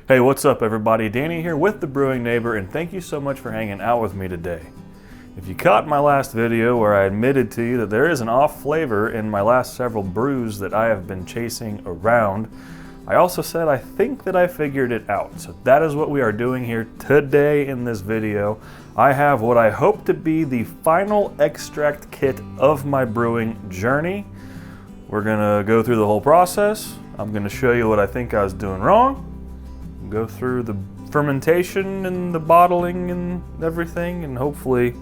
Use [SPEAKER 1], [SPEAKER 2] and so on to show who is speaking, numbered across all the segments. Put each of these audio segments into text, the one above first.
[SPEAKER 1] Hey, what's up everybody? Danny here with the Brewing Neighbor, and thank you so much for hanging out with me today. If you caught my last video where I admitted to you that there is an off flavor in my last several brews that I have been chasing around, I also said I think that I figured it out. So that is what we are doing here today in this video. I have what I hope to be the final extract kit of my brewing journey. We're gonna go through the whole process. I'm gonna show you what I think I was doing wrong. Go through the fermentation and the bottling and everything, and hopefully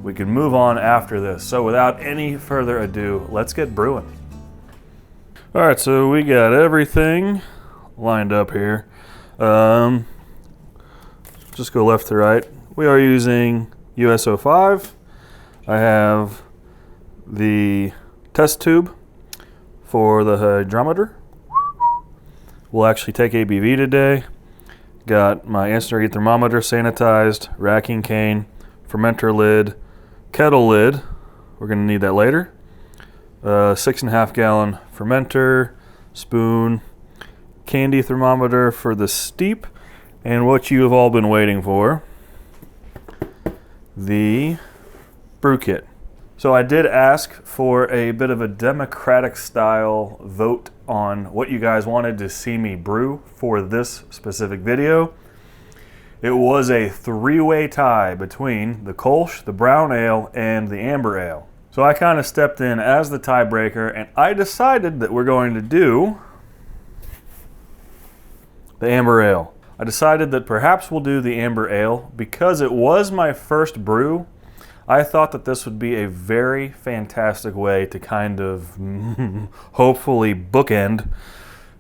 [SPEAKER 1] we can move on after this. So without any further ado, let's get brewing. All right, so we got everything lined up here. Just go left to right. We are using US-05. I have the test tube for the hydrometer. We'll actually take ABV today. Got my ancillary thermometer sanitized, racking cane, fermenter lid, kettle lid. We're gonna need that later. 6.5 gallon fermenter, spoon, candy thermometer for the steep, and what you have all been waiting for, the brew kit. So I did ask for a bit of a democratic style vote on what you guys wanted to see me brew for this specific video. It was a three-way tie between the Kolsch, the brown ale, and the amber ale. So I kind of stepped in as the tiebreaker, and I decided that we're going to do the amber ale. I decided that perhaps we'll do the amber ale because it was my first brew. I thought that this would be a very fantastic way to kind of hopefully bookend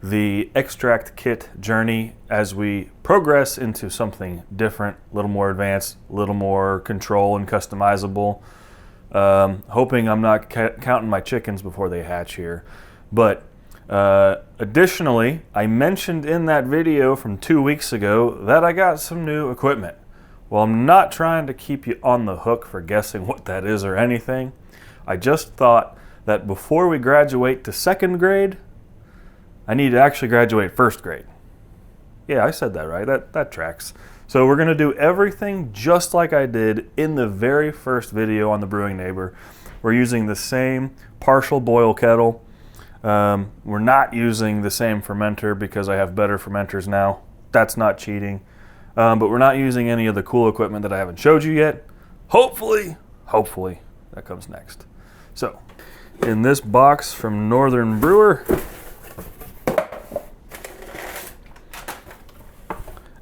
[SPEAKER 1] the extract kit journey as we progress into something different, a little more advanced, a little more control and customizable. Hoping I'm not counting my chickens before they hatch here. But additionally, I mentioned in that video from 2 weeks ago that I got some new equipment. Well, I'm not trying to keep you on the hook for guessing what that is or anything. I just thought that before we graduate to second grade, I need to actually graduate first grade. Yeah, I said that right. That tracks. So we're going to do everything just like I did in the very first video on the Brewing Neighbor. We're using the same partial boil kettle. We're not using the same fermenter because I have better fermenters now. That's not cheating. But we're not using any of the cool equipment that I haven't showed you yet. Hopefully, that comes next. So, in this box from Northern Brewer,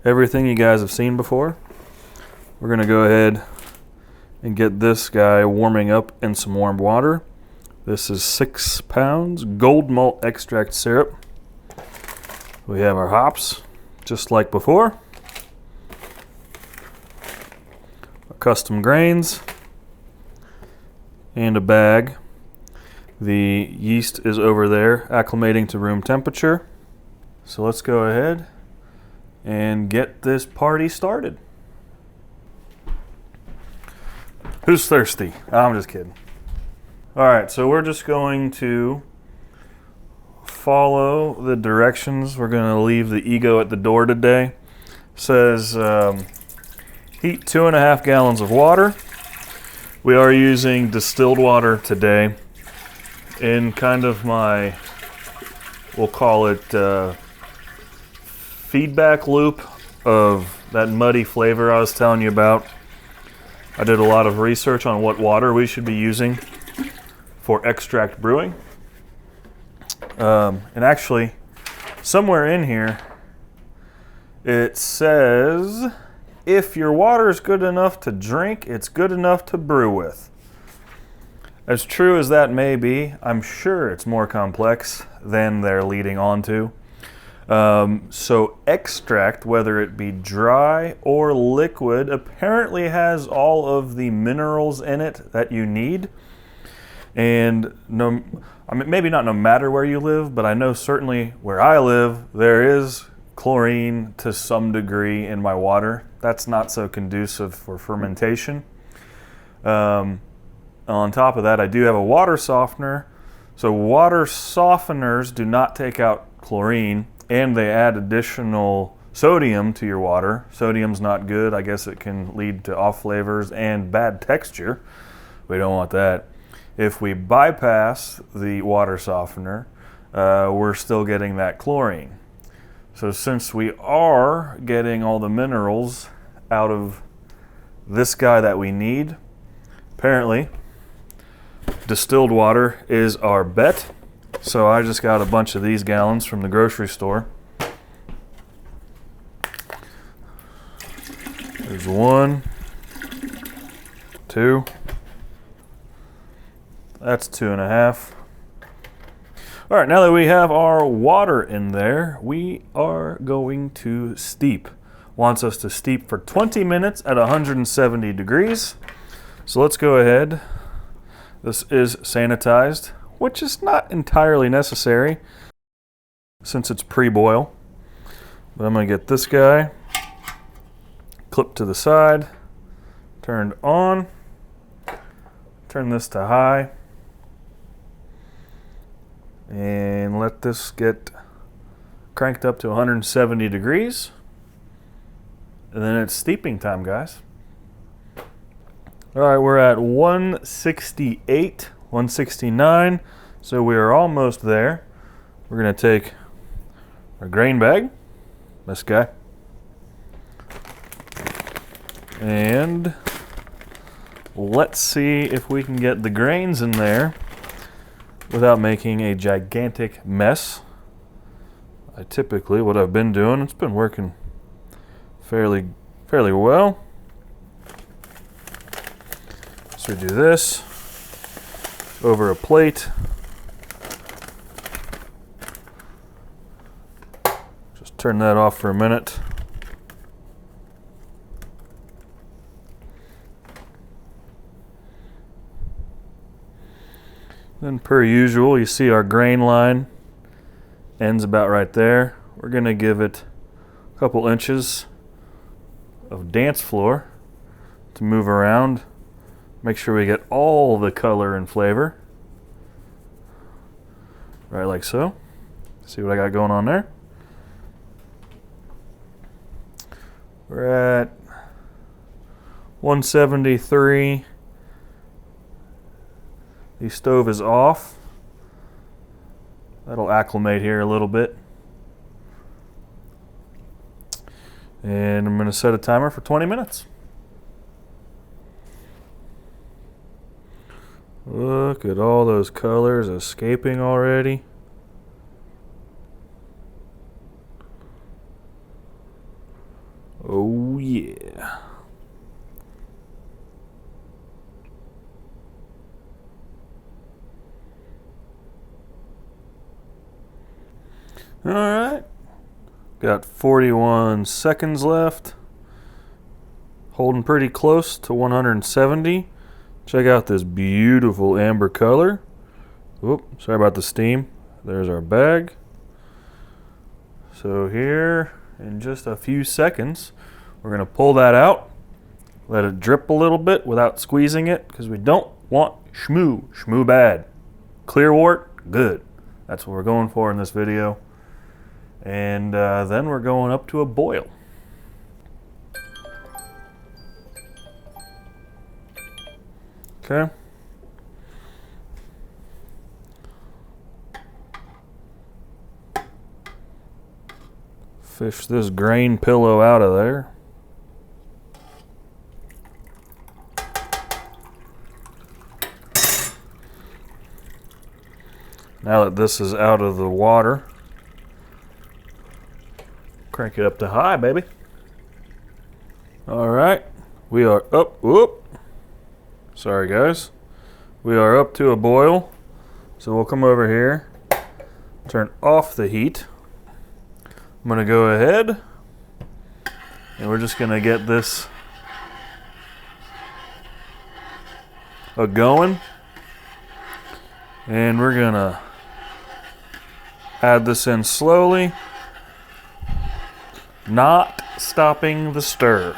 [SPEAKER 1] everything you guys have seen before. We're gonna go ahead and get this guy warming up in some warm water. This is 6 pounds gold malt extract syrup. We have our hops, just like before. Custom grains, and a bag. The yeast is over there acclimating to room temperature. So let's go ahead and get this party started. Who's thirsty? I'm just kidding. All right, so we're just going to follow the directions. We're going to leave the ego at the door today. It says heat 2.5 gallons of water. We are using distilled water today in kind of my, we'll call it feedback loop of that muddy flavor I was telling you about. I did a lot of research on what water we should be using for extract brewing. And actually, somewhere in here, it says, if your water is good enough to drink, it's good enough to brew with. As true as that may be, I'm sure it's more complex than they're leading on to. So extract, whether it be dry or liquid, apparently has all of the minerals in it that you need. And maybe not no matter where you live, but I know certainly where I live, there is chlorine to some degree in my water. That's not so conducive for fermentation. On top of that, I do have a water softener. So water softeners do not take out chlorine, and they add additional sodium to your water. Sodium's not good. I guess it can lead to off flavors and bad texture. We don't want that. If we bypass the water softener, we're still getting that chlorine. So since we are getting all the minerals out of this guy that we need, apparently distilled water is our bet. So I just got a bunch of these gallons from the grocery store. There's 1, 2. That's 2.5. All right, now that we have our water in there, we are going to steep. Wants us to steep for 20 minutes at 170 degrees. So let's go ahead. This is sanitized, which is not entirely necessary since it's pre-boil. But I'm gonna get this guy clipped to the side, turned on, turn this to high, and let this get cranked up to 170 degrees. And then it's steeping time, guys. All right, we're at 168, 169, so we are almost there. We're gonna take our grain bag, this guy, and let's see if we can get the grains in there without making a gigantic mess. I typically, what I've been doing, it's been working fairly well. So we do this over a plate. Just turn that off for a minute. Then per usual, you see our grain line ends about right there. We're gonna give it a couple inches of dance floor to move around. Make sure we get all the color and flavor. Right like so. See what I got going on there? We're at 173. The stove is off. That'll acclimate here a little bit. And I'm going to set a timer for 20 minutes. Look at all those colors escaping already. Oh yeah. All right. Got 41 seconds left. Holding pretty close to 170. Check out this beautiful amber color. Whoop, sorry about the steam. There's our bag. So here, in just a few seconds, we're gonna pull that out, let it drip a little bit without squeezing it, because we don't want shmoo. Shmoo bad. Clear wort, good. That's what we're going for in this video. And then we're going up to a boil. Okay. Fish this grain pillow out of there. Now that this is out of the water, crank it up to high, baby. All right, we are up. Whoop. Sorry, guys. We are up to a boil. So we'll come over here, turn off the heat. I'm gonna go ahead and we're just gonna get this going. And we're gonna add this in slowly, not stopping the stir.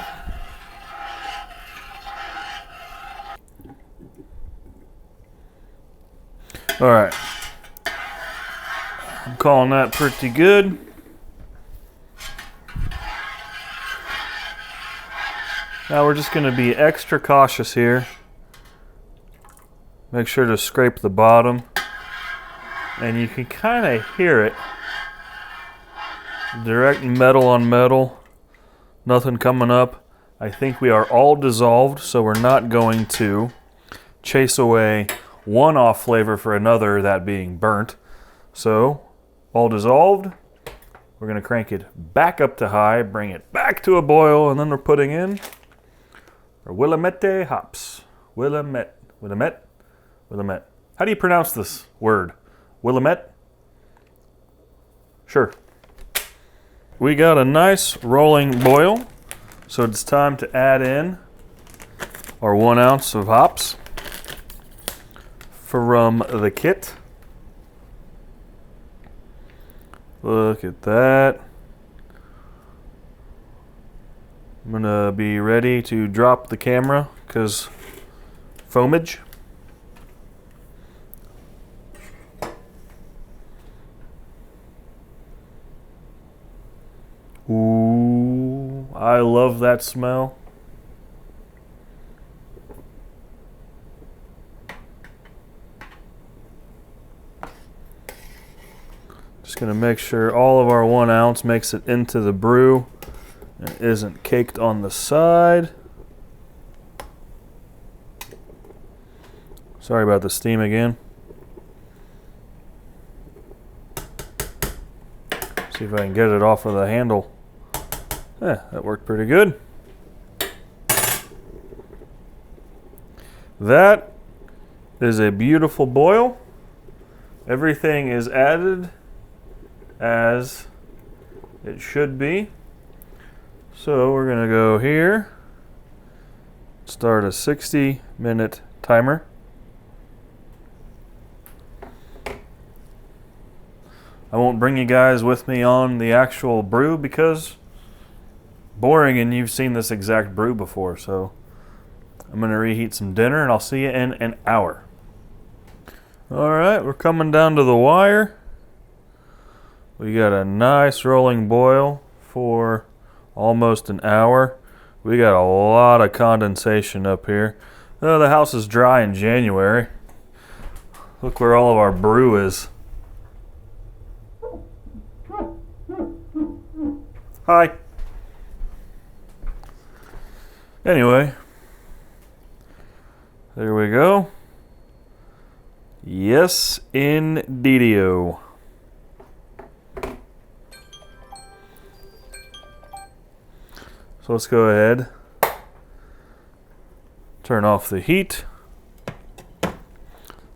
[SPEAKER 1] All right, I'm calling that pretty good. Now we're just going to be extra cautious here. Make sure to scrape the bottom. And you can kind of hear it. Direct metal on metal. Nothing coming up. I think we are all dissolved, so we're not going to chase away one off flavor for another, that being burnt. So, all dissolved. We're going to crank it back up to high, bring it back to a boil, and then we're putting in our Willamette hops. Willamette. How do you pronounce this word? Willamette? Sure. We got a nice rolling boil, so it's time to add in our 1 ounce of hops from the kit. Look at that. I'm gonna be ready to drop the camera because foamage. Ooh, I love that smell. Just gonna make sure all of our 1 ounce makes it into the brew and isn't caked on the side. Sorry about the steam again. See if I can get it off of the handle. Yeah, that worked pretty good. That is a beautiful boil. Everything is added as it should be. So we're gonna go here, start a 60-minute timer. I won't bring you guys with me on the actual brew because boring, and you've seen this exact brew before. So I'm gonna reheat some dinner and I'll see you in an hour. All right, we're coming down to the wire. We got a nice rolling boil for almost an hour. We got a lot of condensation up here. Oh, the house is dry in January. Look where all of our brew is. Hi. Anyway, there we go. Yes, indeedio. So let's go ahead, turn off the heat,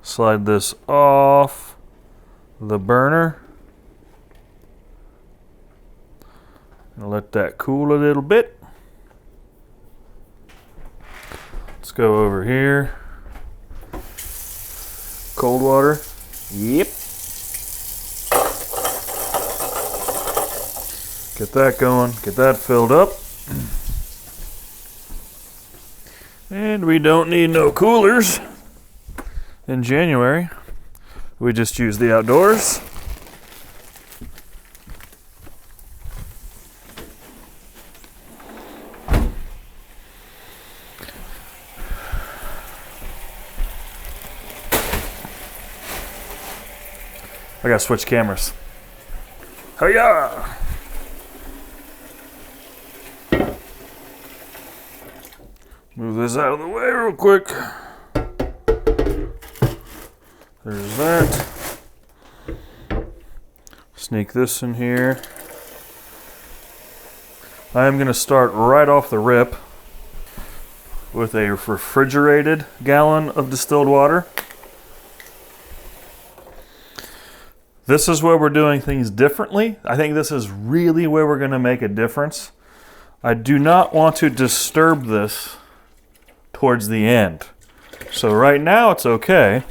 [SPEAKER 1] slide this off the burner, and let that cool a little bit. Let's go over here. Cold water. Yep. Get that going, get that filled up. And we don't need no coolers in January. We just use the outdoors. I gotta switch cameras. Hiya! Move this out of the way real quick. There's that. Sneak this in here. I am gonna start right off the rip with a refrigerated gallon of distilled water. This is where we're doing things differently. I think this is really where we're gonna make a difference. I do not want to disturb this towards the end. So right now it's okay.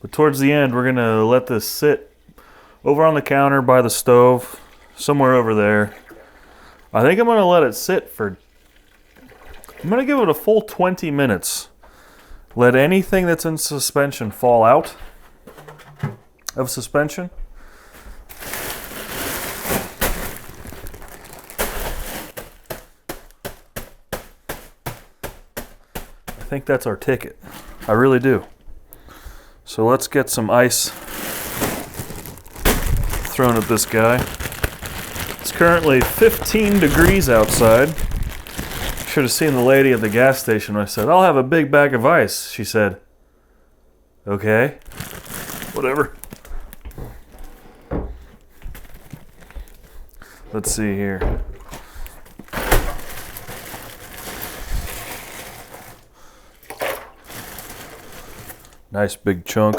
[SPEAKER 1] But towards the end we're gonna let this sit over on the counter by the stove, somewhere over there. I think I'm gonna let it sit for, I'm gonna give it a full 20 minutes. Let anything that's in suspension fall out of suspension. I think that's our ticket. I really do. So let's get some ice thrown at this guy. It's currently 15 degrees outside. Should have seen the lady at the gas station when I said, I'll have a big bag of ice. She said, okay, whatever. Let's see here. Nice big chunk.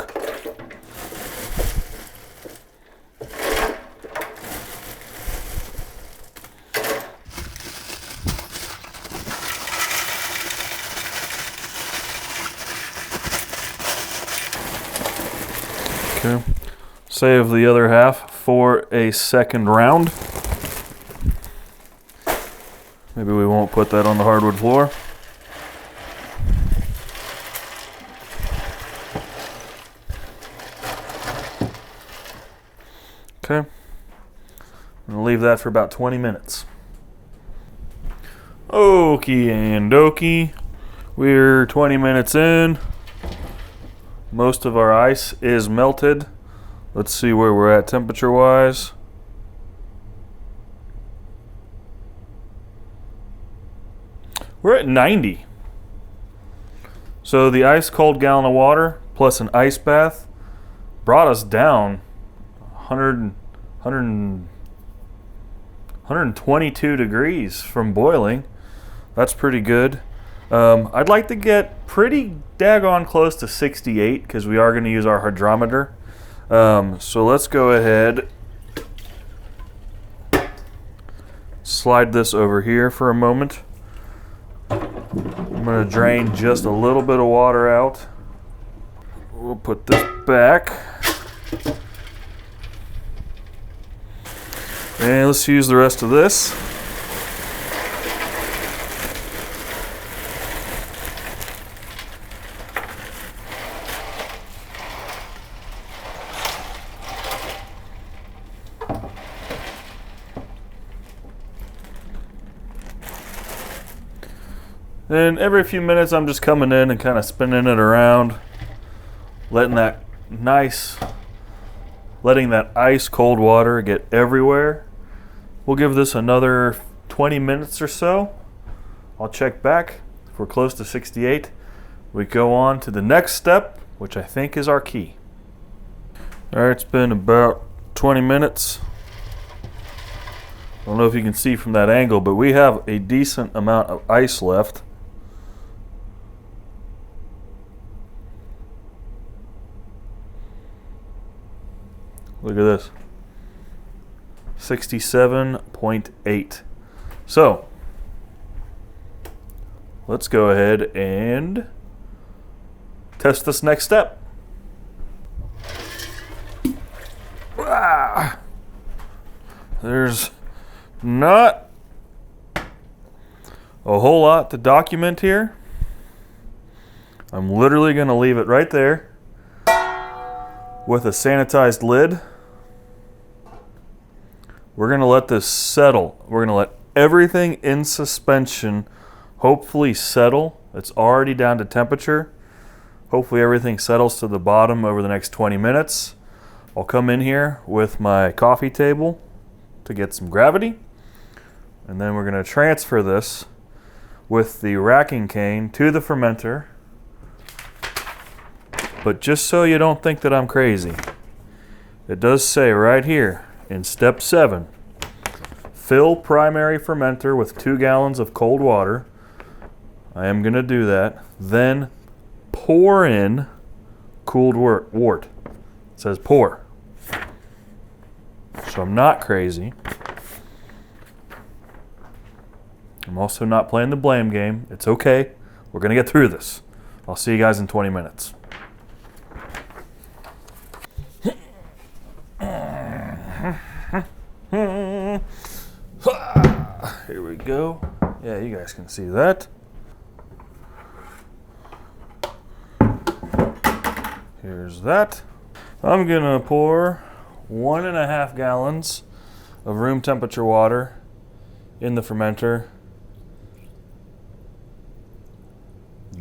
[SPEAKER 1] Okay. Save the other half for a second round. Maybe we won't put that on the hardwood floor. Okay. I'm going to leave that for about 20 minutes. Okie and dokie. We're 20 minutes in. Most of our ice is melted. Let's see where we're at temperature-wise. We're at 90. So the ice cold gallon of water plus an ice bath brought us down 122 degrees from boiling. That's pretty good. I'd like to get pretty daggone close to 68 because we are going to use our hydrometer. So let's go ahead, slide this over here for a moment. I'm going to drain just a little bit of water out. We'll put this back. And let's use the rest of this. And every few minutes I'm just coming in and kind of spinning it around, letting that ice cold water get everywhere. We'll give this another 20 minutes or so. I'll check back. If we're close to 68, we go on to the next step, which I think is our key. All right, it's been about 20 minutes. I don't know if you can see from that angle, but we have a decent amount of ice left. Look at this. 67.8. So, let's go ahead and test this next step. There's not a whole lot to document here. I'm literally going to leave it right there with a sanitized lid. We're going to let this settle. We're going to let everything in suspension hopefully settle. It's already down to temperature. Hopefully everything settles to the bottom over the next 20 minutes. I'll come in here with my coffee table to get some gravity. And then we're going to transfer this with the racking cane to the fermenter. But just so you don't think that I'm crazy, it does say right here in step 7, fill primary fermenter with 2 gallons of cold water. I am going to do that. Then pour in cooled wort. It says pour. So I'm not crazy. I'm also not playing the blame game. It's okay. We're going to get through this. I'll see you guys in 20 minutes. Here we go. Yeah, you guys can see that. Here's that. I'm gonna pour 1.5 gallons of room temperature water in the fermenter.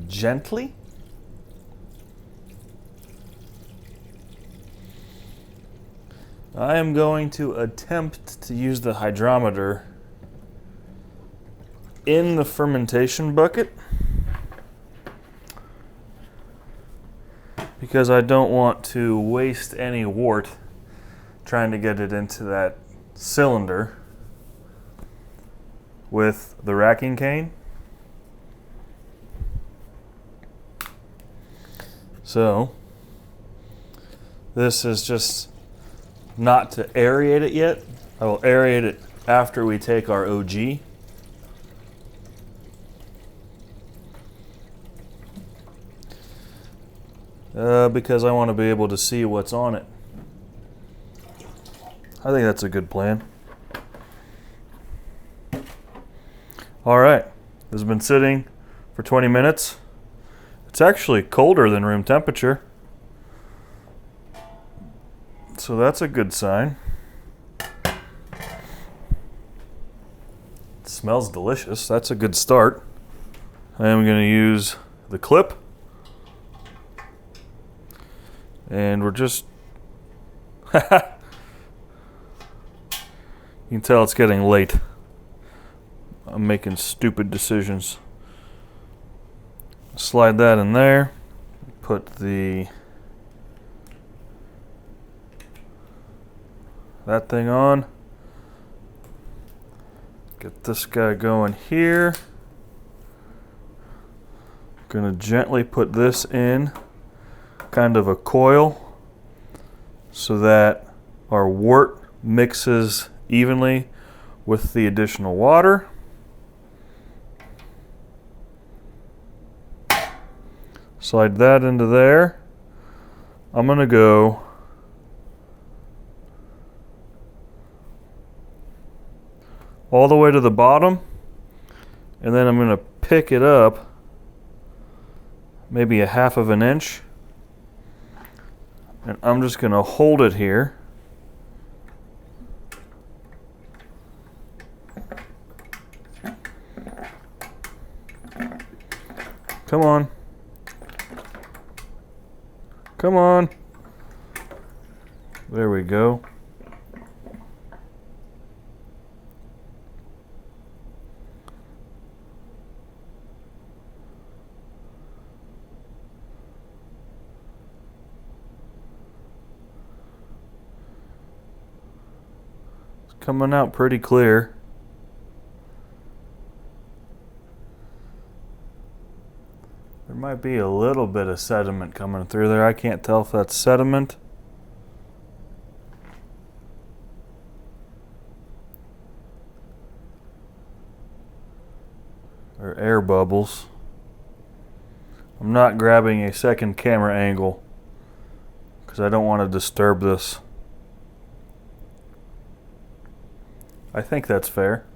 [SPEAKER 1] gently. I am going to attempt to use the hydrometer in the fermentation bucket because I don't want to waste any wort trying to get it into that cylinder with the racking cane. So this is just not to aerate it yet. I will aerate it after we take our OG. Because I want to be able to see what's on it. I think that's a good plan. All right, this has been sitting for 20 minutes. It's actually colder than room temperature. So that's a good sign. It smells delicious. That's a good start. I am going to use the clip. And we're just... You can tell it's getting late. I'm making stupid decisions. Slide that in there. Put that thing on. Get this guy going here. Gonna gently put this in kind of a coil so that our wort mixes evenly with the additional water. Slide that into there. I'm gonna go all the way to the bottom, and then I'm going to pick it up maybe a half of an inch, and I'm just going to hold it here. Come on. Come on. There we go. Coming out pretty clear. There might be a little bit of sediment coming through there. I can't tell if that's sediment or air bubbles. I'm not grabbing a second camera angle because I don't want to disturb this. I think that's fair.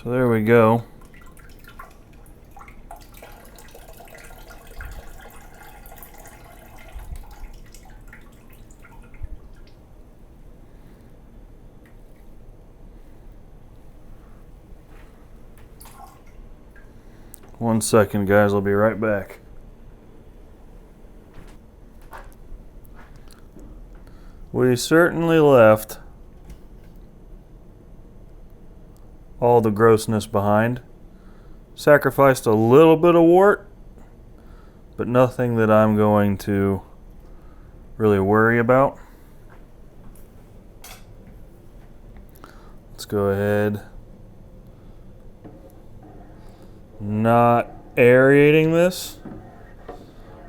[SPEAKER 1] So there we go. One second, guys, I'll be right back. We certainly left all the grossness behind. Sacrificed a little bit of wort, but nothing that I'm going to really worry about. Let's go ahead. Not aerating this.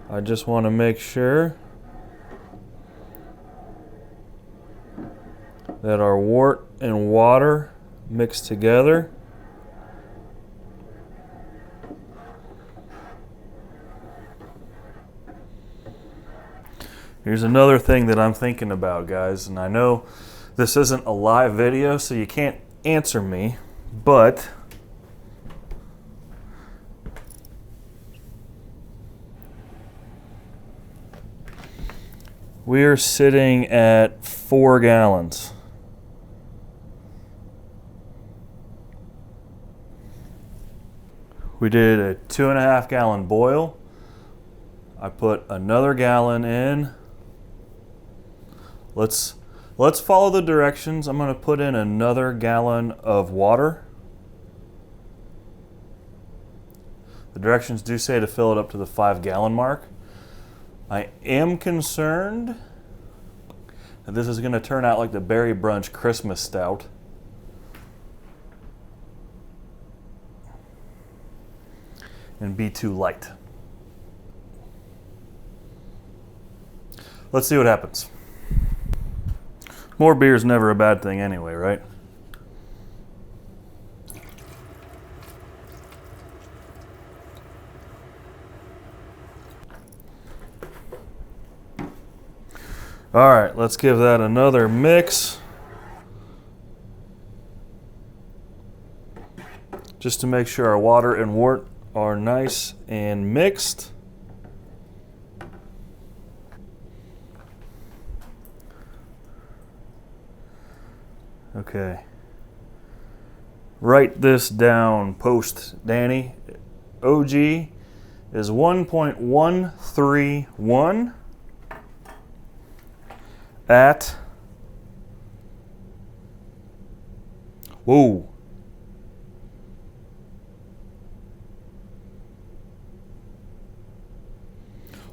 [SPEAKER 1] I just want to make sure that our wort and water mix together. Here's another thing that I'm thinking about, guys, and I know this isn't a live video, so you can't answer me, but we're sitting at 4 gallons. We did a 2.5 gallon boil. I put another gallon in. Let's follow the directions. I'm going to put in another gallon of water. The directions do say to fill it up to the 5 gallon mark. I am concerned that this is going to turn out like the Berry Brunch Christmas Stout. And be too light. Let's see what happens. More beer is never a bad thing anyway, right? All right, let's give that another mix. Just to make sure our water and wort are nice and mixed. Okay. Write this down, post Danny. OG is 1.131 at, whoa,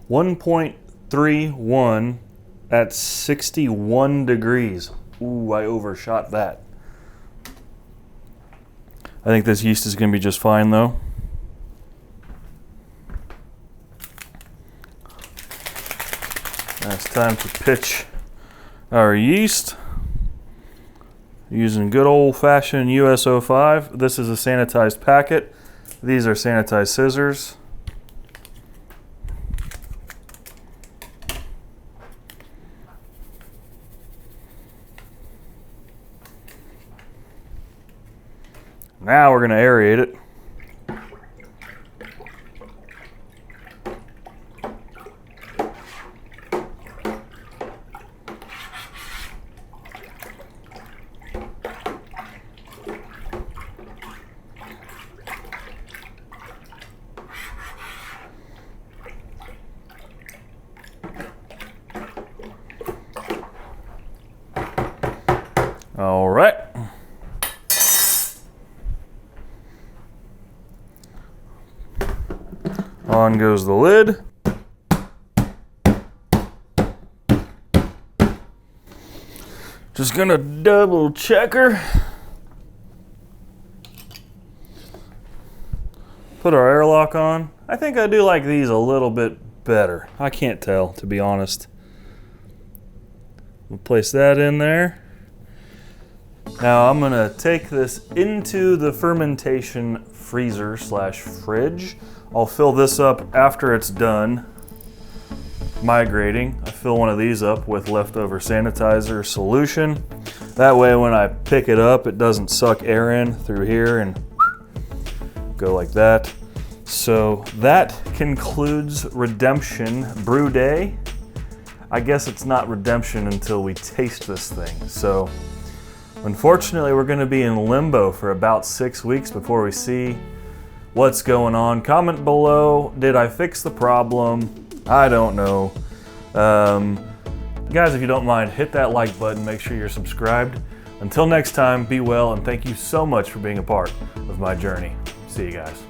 [SPEAKER 1] 1.31 at 61 degrees. Ooh, I overshot that. I think this yeast is going to be just fine though. Now it's time to pitch our yeast using good old-fashioned US-05. This is a sanitized packet. These are sanitized scissors. Now we're going to aerate it. All right. On goes the lid. Just gonna double check her. Put our airlock on. I think I do like these a little bit better. I can't tell, to be honest. We'll place that in there. Now I'm gonna take this into the fermentation freezer slash fridge. I'll fill this up after it's done migrating. I fill one of these up with leftover sanitizer solution. That way when I pick it up, it doesn't suck air in through here and go like that. So that concludes Redemption Brew Day. I guess it's not redemption until we taste this thing. So unfortunately, we're going to be in limbo for about 6 weeks before we see what's going on. Comment below, did I fix the problem? I don't know. Guys, if you don't mind, hit that like button, make sure you're subscribed. Until next time, be well, and thank you so much for being a part of my journey. See you guys.